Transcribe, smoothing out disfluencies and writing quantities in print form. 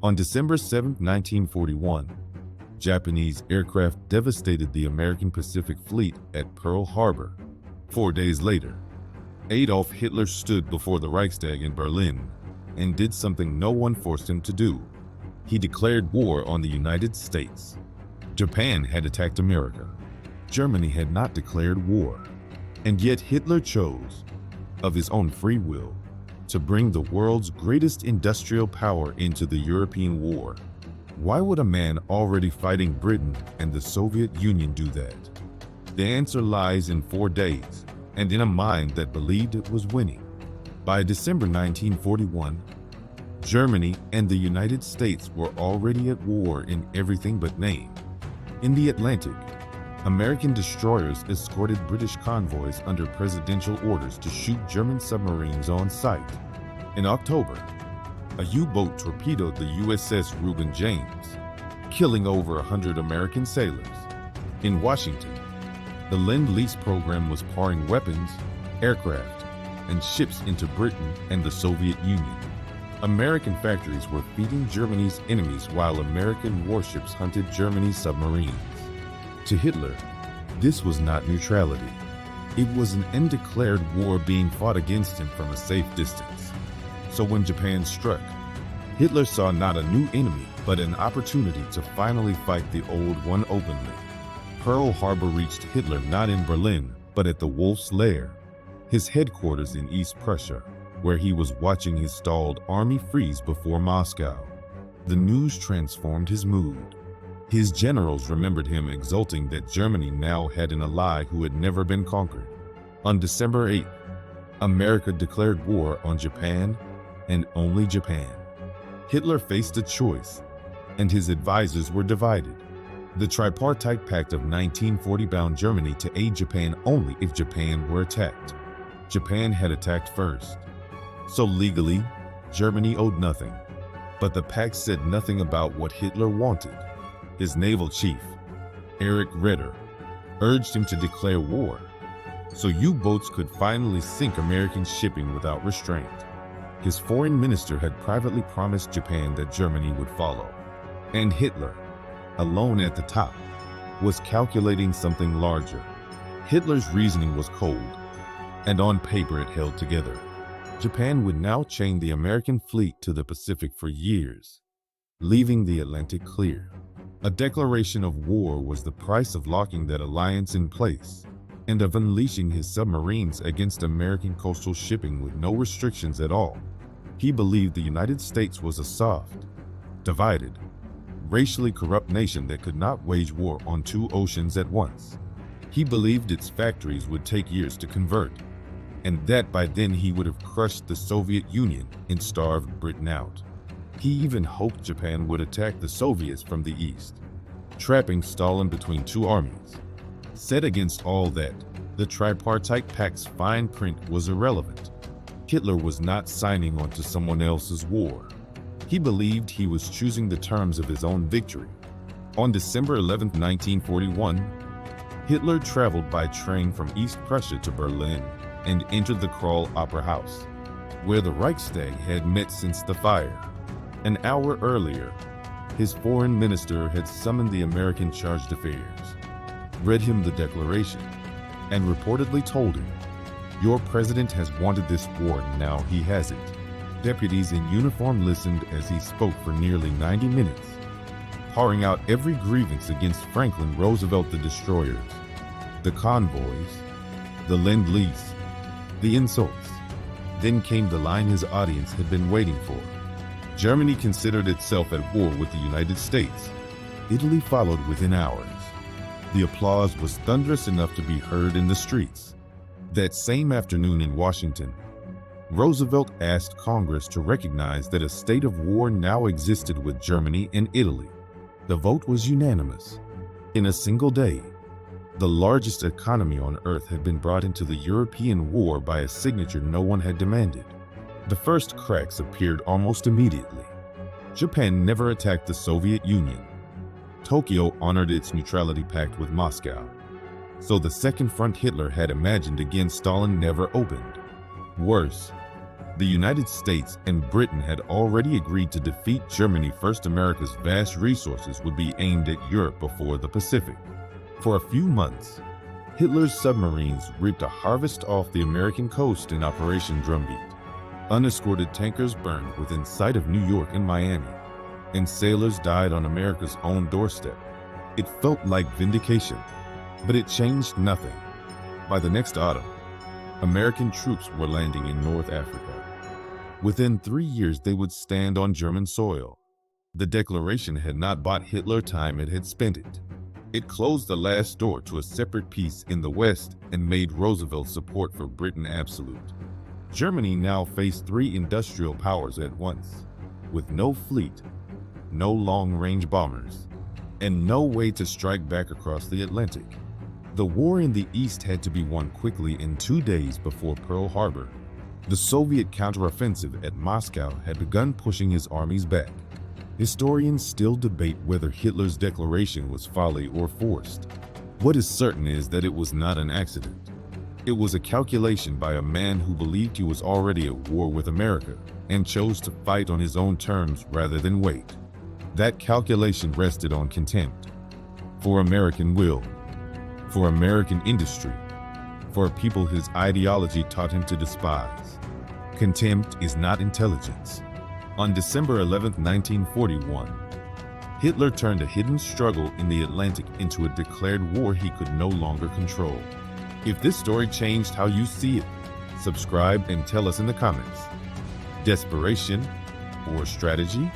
On December 7, 1941, Japanese aircraft devastated the American Pacific Fleet at Pearl Harbor. 4 days later, Adolf Hitler stood before the Reichstag in Berlin and did something no one forced him to do. He declared war on the United States. Japan had attacked America. Germany had not declared war. And yet Hitler chose, of his own free will, to bring the world's greatest industrial power into the European war. Why would a man already fighting Britain and the Soviet Union do that? The answer lies in 4 days, and in a mind that believed it was winning. By December 1941, Germany and the United States were already at war in everything but name. In the Atlantic, American destroyers escorted British convoys under presidential orders to shoot German submarines on sight. In October, a U-boat torpedoed the USS Reuben James, killing over 100 American sailors. In Washington, the Lend-Lease program was pouring weapons, aircraft, and ships into Britain and the Soviet Union. American factories were feeding Germany's enemies while American warships hunted Germany's submarines. To Hitler, this was not neutrality. It was an undeclared war being fought against him from a safe distance. So when Japan struck, Hitler saw not a new enemy, but an opportunity to finally fight the old one openly. Pearl Harbor reached Hitler not in Berlin, but at the Wolf's Lair, his headquarters in East Prussia, where he was watching his stalled army freeze before Moscow. The news transformed his mood. His generals remembered him exulting that Germany now had an ally who had never been conquered. On December 8th, America declared war on Japan and only Japan. Hitler faced a choice, and his advisors were divided. The Tripartite Pact of 1940 bound Germany to aid Japan only if Japan were attacked. Japan had attacked first. So legally, Germany owed nothing. But the pact said nothing about what Hitler wanted. His naval chief, Erich Ritter, urged him to declare war, so U-boats could finally sink American shipping without restraint. His foreign minister had privately promised Japan that Germany would follow. And Hitler, alone at the top, was calculating something larger. Hitler's reasoning was cold, and on paper it held together. Japan would now chain the American fleet to the Pacific for years, leaving the Atlantic clear. A declaration of war was the price of locking that alliance in place and of unleashing his submarines against American coastal shipping with no restrictions at all. He believed the United States was a soft, divided, racially corrupt nation that could not wage war on 2 oceans at once. He believed its factories would take years to convert, and that by then he would have crushed the Soviet Union and starved Britain out. He even hoped Japan would attack the Soviets from the east, trapping Stalin between 2 armies. Set against all that, the Tripartite Pact's fine print was irrelevant. Hitler was not signing on to someone else's war. He believed he was choosing the terms of his own victory. On December 11, 1941, Hitler traveled by train from East Prussia to Berlin and entered the Kroll Opera House, where the Reichstag had met since the fire. An hour earlier, his foreign minister had summoned the American charge d'affaires, read him the declaration, and reportedly told him, "Your president has wanted this war, now he has it." Deputies in uniform listened as he spoke for nearly 90 minutes, pouring out every grievance against Franklin Roosevelt, the destroyers, the convoys, the Lend-Lease, the insults. Then came the line his audience had been waiting for. Germany considered itself at war with the United States. Italy followed within hours. The applause was thunderous enough to be heard in the streets. That same afternoon in Washington, Roosevelt asked Congress to recognize that a state of war now existed with Germany and Italy. The vote was unanimous. In a single day, the largest economy on earth had been brought into the European war by a signature no one had demanded. The first cracks appeared almost immediately. Japan never attacked the Soviet Union. Tokyo honored its neutrality pact with Moscow. So the second front Hitler had imagined against Stalin never opened. Worse, The United States and Britain had already agreed to defeat Germany first. America's vast resources would be aimed at Europe before the Pacific. For a few months, Hitler's submarines reaped a harvest off the American coast in Operation Drumbeat. Unescorted tankers burned within sight of New York and Miami, and sailors died on America's own doorstep. It felt like vindication, but it changed nothing. By the next autumn, American troops were landing in North Africa. Within 3 years, they would stand on German soil. The declaration had not bought Hitler time, it had spent it. It closed the last door to a separate peace in the West and made Roosevelt's support for Britain absolute. Germany now faced 3 industrial powers at once, with no fleet, no long-range bombers, and no way to strike back across the Atlantic. The war in the East had to be won quickly. In 2 days before Pearl Harbor, the Soviet counteroffensive at Moscow had begun pushing his armies back. Historians still debate whether Hitler's declaration was folly or forced. What is certain is that it was not an accident. It was a calculation by a man who believed he was already at war with America and chose to fight on his own terms rather than wait. That calculation rested on contempt for American will, for American industry, for a people his ideology taught him to despise. Contempt is not intelligence. On December 11, 1941, Hitler turned a hidden struggle in the Atlantic into a declared war he could no longer control. If this story changed how you see it, subscribe and tell us in the comments. Desperation or strategy?